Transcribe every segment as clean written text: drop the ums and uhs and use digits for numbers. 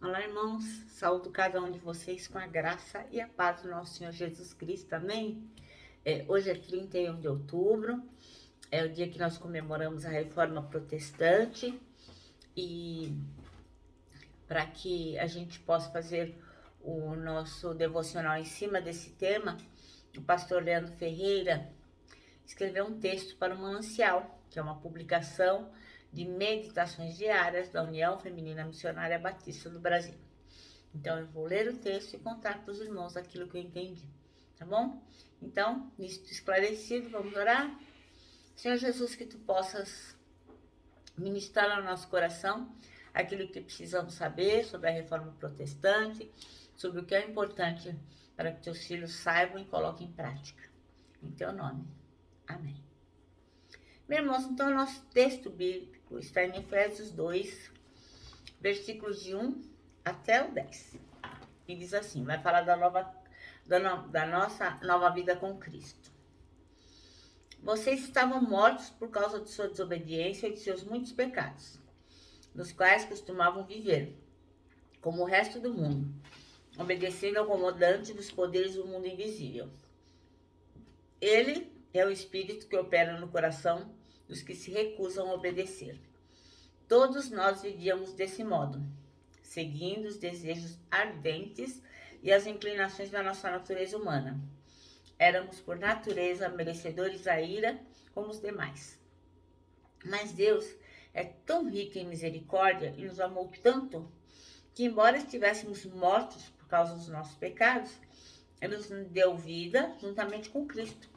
Olá, irmãos. Saúdo cada um de vocês com a graça e a paz do nosso Senhor Jesus Cristo. Amém? Hoje é 31 de outubro, é o dia que nós comemoramos a Reforma Protestante e para que a gente possa fazer o nosso devocional em cima desse tema, o pastor Leandro Ferreira escreveu um texto para o Manancial, que é uma publicação de meditações diárias da União Feminina Missionária Batista do Brasil. Então, eu vou ler o texto e contar para os irmãos aquilo que eu entendi, tá bom? Então, nisso esclarecido, vamos orar? Senhor Jesus, que tu possas ministrar ao nosso coração aquilo que precisamos saber sobre a reforma protestante, sobre o que é importante para que teus filhos saibam e coloquem em prática. Em teu nome. Amém. Meus irmãos, então, o nosso texto bíblico está em Efésios 2, versículos de 1 até o 10. E diz assim, vai falar da nossa nova vida com Cristo. Vocês estavam mortos por causa de sua desobediência e de seus muitos pecados, nos quais costumavam viver, como o resto do mundo, obedecendo ao comandante dos poderes do mundo invisível. Ele é o Espírito que opera no coração dos que se recusam a obedecer. Todos nós vivíamos desse modo, seguindo os desejos ardentes e as inclinações da nossa natureza humana. Éramos, por natureza, merecedores da ira como os demais. Mas Deus é tão rico em misericórdia e nos amou tanto que, embora estivéssemos mortos por causa dos nossos pecados, Ele nos deu vida juntamente com Cristo.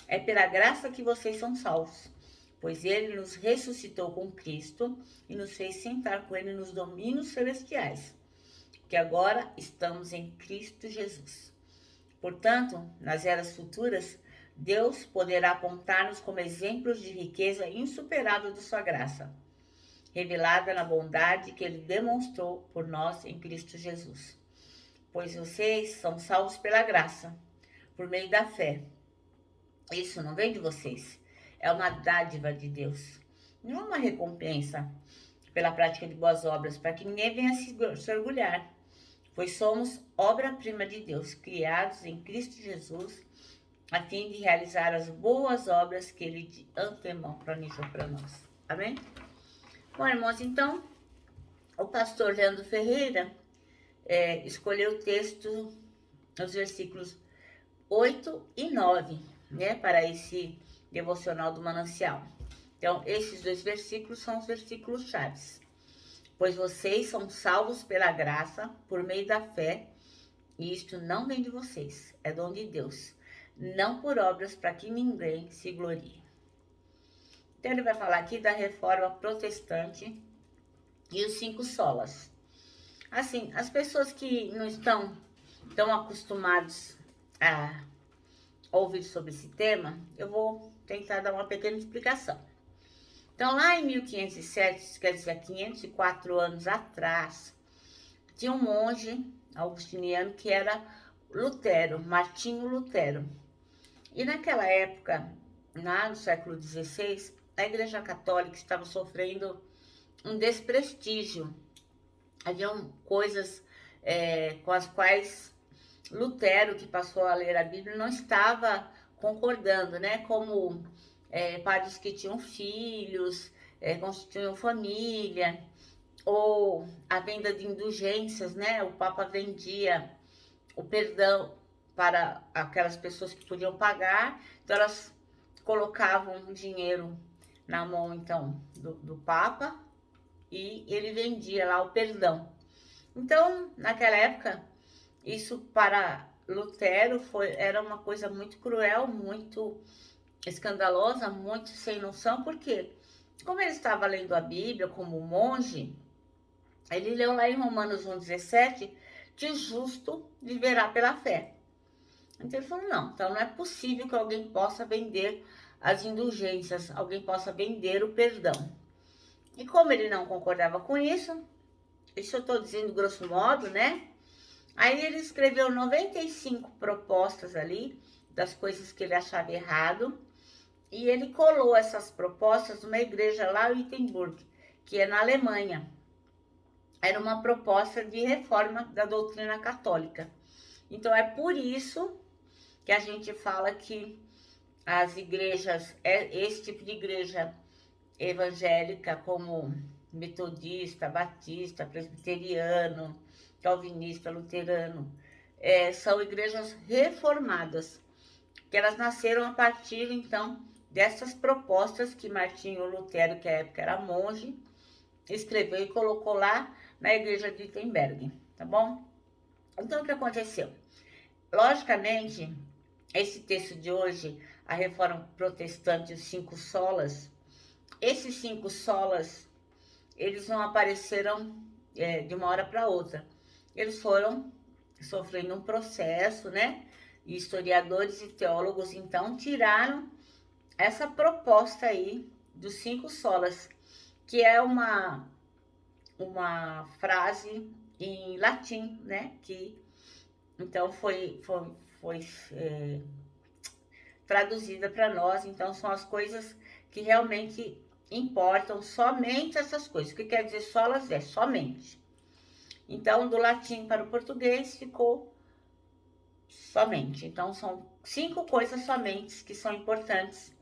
É pela graça que vocês são salvos, pois Ele nos ressuscitou com Cristo e nos fez sentar com Ele nos domínios celestiais, que agora estamos em Cristo Jesus. Portanto, nas eras futuras, Deus poderá apontar-nos como exemplos de riqueza insuperável de sua graça, revelada na bondade que Ele demonstrou por nós em Cristo Jesus. Pois vocês são salvos pela graça, por meio da fé. Isso não vem de vocês, é uma dádiva de Deus. Não é uma recompensa pela prática de boas obras, para que ninguém venha se orgulhar, pois somos obra-prima de Deus, criados em Cristo Jesus, a fim de realizar as boas obras que Ele de antemão planejou para nós. Amém? Bom, irmãos, então, o pastor Leandro Ferreira escolheu o texto nos versículos 8 e 9, né, para esse devocional do Manancial. Então, esses dois versículos são os versículos chaves. Pois vocês são salvos pela graça, por meio da fé, e isto não vem de vocês, é dom de Deus, não por obras para que ninguém se glorie. Então, ele vai falar aqui da reforma protestante e os 5 solas. Assim, as pessoas que não estão tão acostumadas a ouvir sobre esse tema, eu vou tentar dar uma pequena explicação. Então, lá em 1507, quer dizer, 504 anos atrás, tinha um monge augustiniano que era Lutero, Martinho Lutero. E naquela época, lá no século XVI, a Igreja Católica estava sofrendo um desprestígio. Haviam coisas com as quais Lutero, que passou a ler a Bíblia, não estava concordando, né? Como padres que tinham filhos, constituíam família, ou a venda de indulgências, né? O Papa vendia o perdão para aquelas pessoas que podiam pagar, então elas colocavam dinheiro na mão, então, do Papa, e ele vendia lá o perdão. Então, naquela época, isso para Lutero era uma coisa muito cruel, muito escandalosa, muito sem noção, porque como ele estava lendo a Bíblia como monge, ele leu lá em Romanos 1,17 que o justo viverá pela fé. Então ele falou, não, então não é possível que alguém possa vender as indulgências, alguém possa vender o perdão. E como ele não concordava com isso eu estou dizendo grosso modo, né? Aí ele escreveu 95 propostas ali, das coisas que ele achava errado, e ele colou essas propostas numa igreja lá em Wittenberg, que é na Alemanha. era uma proposta de reforma da doutrina católica. Então, é por isso que a gente fala que as igrejas, esse tipo de igreja evangélica, como metodista, batista, presbiteriano, calvinista, luterano, são igrejas reformadas, que elas nasceram a partir, então, dessas propostas que Martinho Lutero, que à época era monge, escreveu e colocou lá na igreja de Wittenberg, tá bom? Então, o que aconteceu? Logicamente, esse texto de hoje, a Reforma Protestante, os 5 solas, esses 5 solas, eles não apareceram de uma hora para outra. Eles foram sofrendo um processo, né? E historiadores e teólogos, então, tiraram essa proposta aí dos 5 solas, que é uma frase em latim, né? Que então foi traduzida para nós. Então são as coisas que realmente importam, somente essas coisas. O que quer dizer solas é somente. Então do latim para o português ficou somente. Então são 5 coisas somente que são importantes,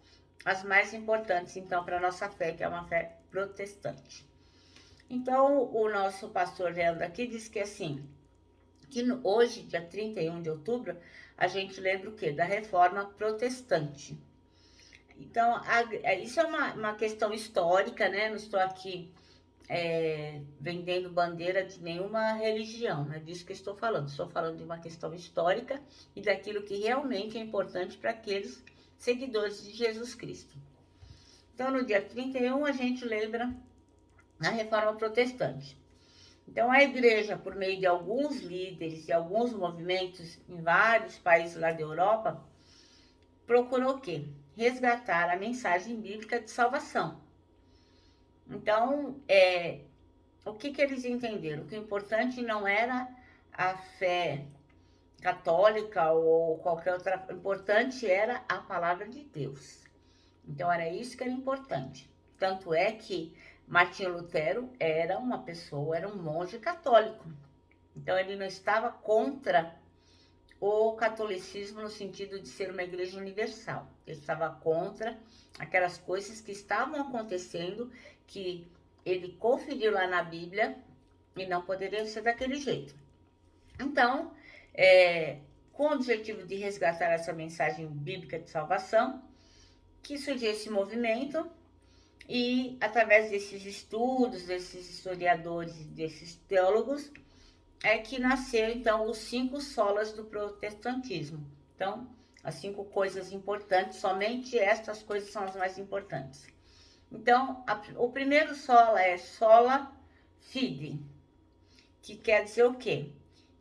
as mais importantes então para a nossa fé, que é uma fé protestante. Então o nosso pastor Leandro aqui diz que assim, que hoje, dia 31 de outubro, a gente lembra o quê? Da Reforma Protestante. Então, isso é uma questão histórica, né? Não estou aqui vendendo bandeira de nenhuma religião, não é disso que estou falando. Estou falando de uma questão histórica e daquilo que realmente é importante para aqueles seguidores de Jesus Cristo. Então, no dia 31, a gente lembra a Reforma Protestante. Então, a igreja, por meio de alguns líderes e alguns movimentos em vários países lá da Europa, procurou o quê? Resgatar a mensagem bíblica de salvação. Então, o que eles entenderam? Que o importante não era a fé católica ou qualquer outra, o importante era a palavra de Deus. Então, era isso que era importante. Tanto é que Martinho Lutero era uma pessoa, era um monge católico. Então, ele não estava contra o catolicismo no sentido de ser uma igreja universal. Ele estava contra aquelas coisas que estavam acontecendo, que ele conferiu lá na Bíblia e não poderiam ser daquele jeito. Então, com o objetivo de resgatar essa mensagem bíblica de salvação, que surgiu esse movimento. E através desses estudos, desses historiadores e desses teólogos, é que nasceu então os 5 solas do protestantismo. Então, as 5 coisas importantes, somente estas coisas são as mais importantes. Então, o primeiro sola é sola fide, que quer dizer o quê?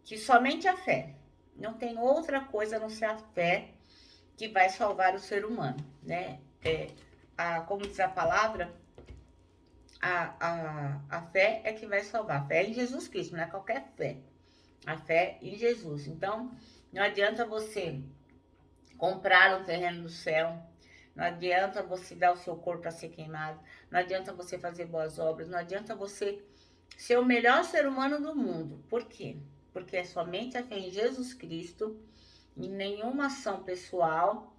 Que somente a fé. Não tem outra coisa a não ser a fé que vai salvar o ser humano, né? Como diz a palavra, a fé é que vai salvar. A fé é em Jesus Cristo, não é qualquer fé. A fé em Jesus. Então, não adianta você comprar um terreno do céu, não adianta você dar o seu corpo para ser queimado, não adianta você fazer boas obras, não adianta você ser o melhor ser humano do mundo. Por quê? Porque é somente a fé em Jesus Cristo e nenhuma ação pessoal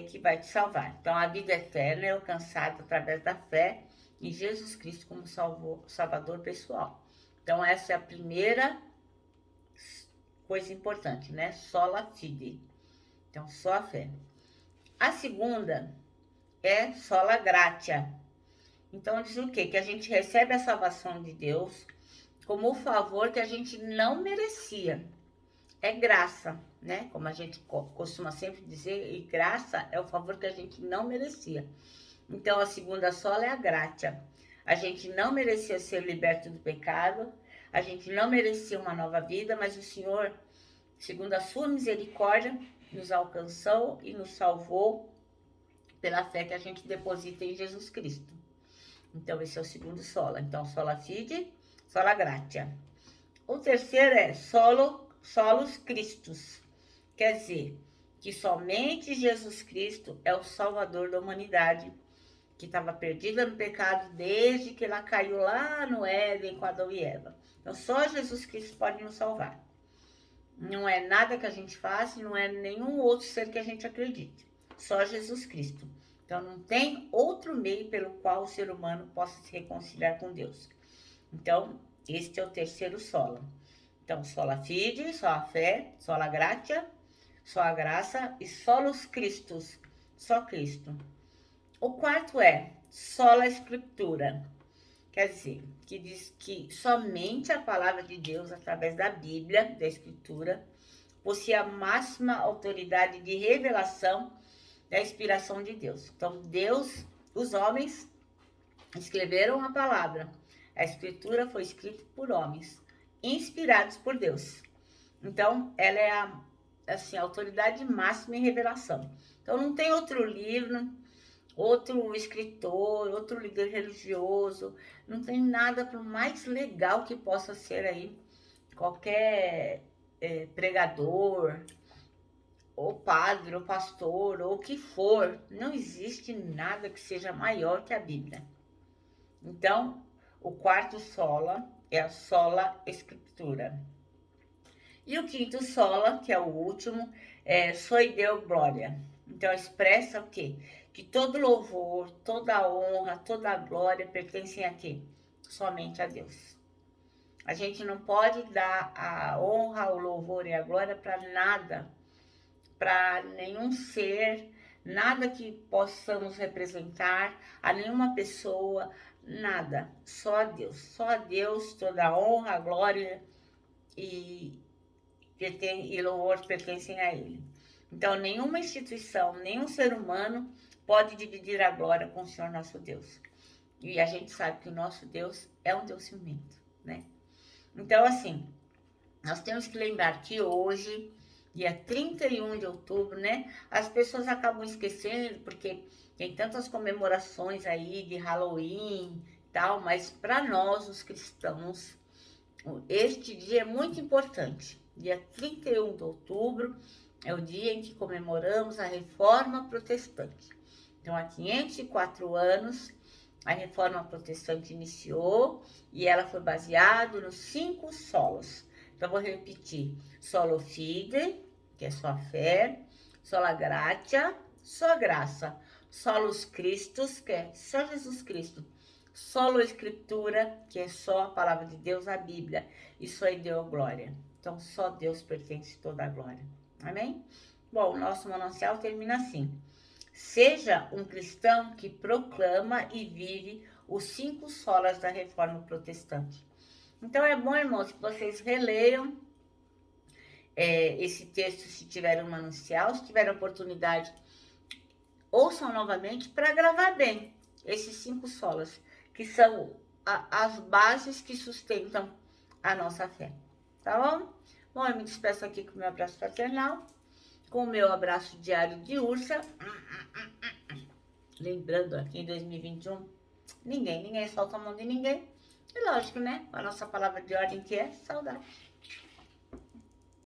que vai te salvar. Então, a vida eterna é alcançada através da fé em Jesus Cristo como salvador pessoal. Então, essa é a primeira coisa importante, né? Sola fide. Então, só a fé. A segunda é sola gratia. Então, diz o quê? Que a gente recebe a salvação de Deus como o favor que a gente não merecia. É graça, né? Como a gente costuma sempre dizer, e graça é o favor que a gente não merecia. Então, a segunda sola é a gratia. A gente não merecia ser liberto do pecado, a gente não merecia uma nova vida, mas o Senhor, segundo a sua misericórdia, nos alcançou e nos salvou pela fé que a gente deposita em Jesus Cristo. Então, esse é o segundo sola. Então, sola fide, sola gratia. O terceiro é solus Christus. Quer dizer, que somente Jesus Cristo é o Salvador da humanidade que estava perdida no pecado desde que ela caiu lá no Éden com Adão e Eva. Então, só Jesus Cristo pode nos salvar. Não é nada que a gente faça, não é nenhum outro ser que a gente acredite. Só Jesus Cristo. Então, não tem outro meio pelo qual o ser humano possa se reconciliar com Deus. Então, este é o terceiro sola. Então, sola fide, só a fé, sola gratia, só a graça e solos Christus, só Cristo. O quarto é sola escritura, quer dizer, que diz que somente a palavra de Deus, através da Bíblia, da Escritura, possui a máxima autoridade de revelação da inspiração de Deus. Então, Deus, os homens escreveram a palavra. A Escritura foi escrita por homens, inspirados por Deus. Então, ela é a autoridade máxima em revelação. Então, não tem outro livro, outro escritor, outro líder religioso, não tem nada por mais legal que possa ser aí qualquer pregador, ou padre, ou pastor, ou o que for. Não existe nada que seja maior que a Bíblia. Então, o quarto sola é a sola escritura. E o quinto sola, que é o último, é Soi Deo Glória. Então, expressa o quê? Que todo louvor, toda honra, toda glória pertencem a quê? Somente a Deus. A gente não pode dar a honra, o louvor e a glória para nada, para nenhum ser, nada que possamos representar, a nenhuma pessoa, nada. Só a Deus. Só a Deus toda a honra, a glória e louvor pertencem a Ele. Então, nenhuma instituição, nenhum ser humano pode dividir a glória com o Senhor nosso Deus. E a gente sabe que o nosso Deus é um Deus ciumento, né? Então, assim, nós temos que lembrar que hoje, dia 31 de outubro, né? As pessoas acabam esquecendo, porque tem tantas comemorações aí de Halloween e tal, mas para nós, os cristãos, este dia é muito importante. Dia 31 de outubro é o dia em que comemoramos a Reforma Protestante. Então, há 504 anos, a Reforma Protestante iniciou e ela foi baseada nos 5 solos. Então, vou repetir. Solo fide, que é só a fé. Sola gratia, só a graça. Solus Christus, que é só Jesus Cristo. Solo Escritura, que é só a palavra de Deus, a Bíblia. E Soi Deo Glória. Então, só Deus pertence toda a glória. Amém? Bom, o nosso manancial termina assim. Seja um cristão que proclama e vive os 5 solas da Reforma Protestante. Então, é bom, irmãos, que vocês releiam esse texto se tiverem um manancial, se tiverem oportunidade, ouçam novamente para gravar bem esses 5 solas, que são as bases que sustentam a nossa fé. Tá bom? Bom, eu me despeço aqui com o meu abraço fraternal, com o meu abraço diário de ursa. Lembrando, aqui em 2021, ninguém solta a mão de ninguém. E lógico, né? A nossa palavra de ordem que é saudade.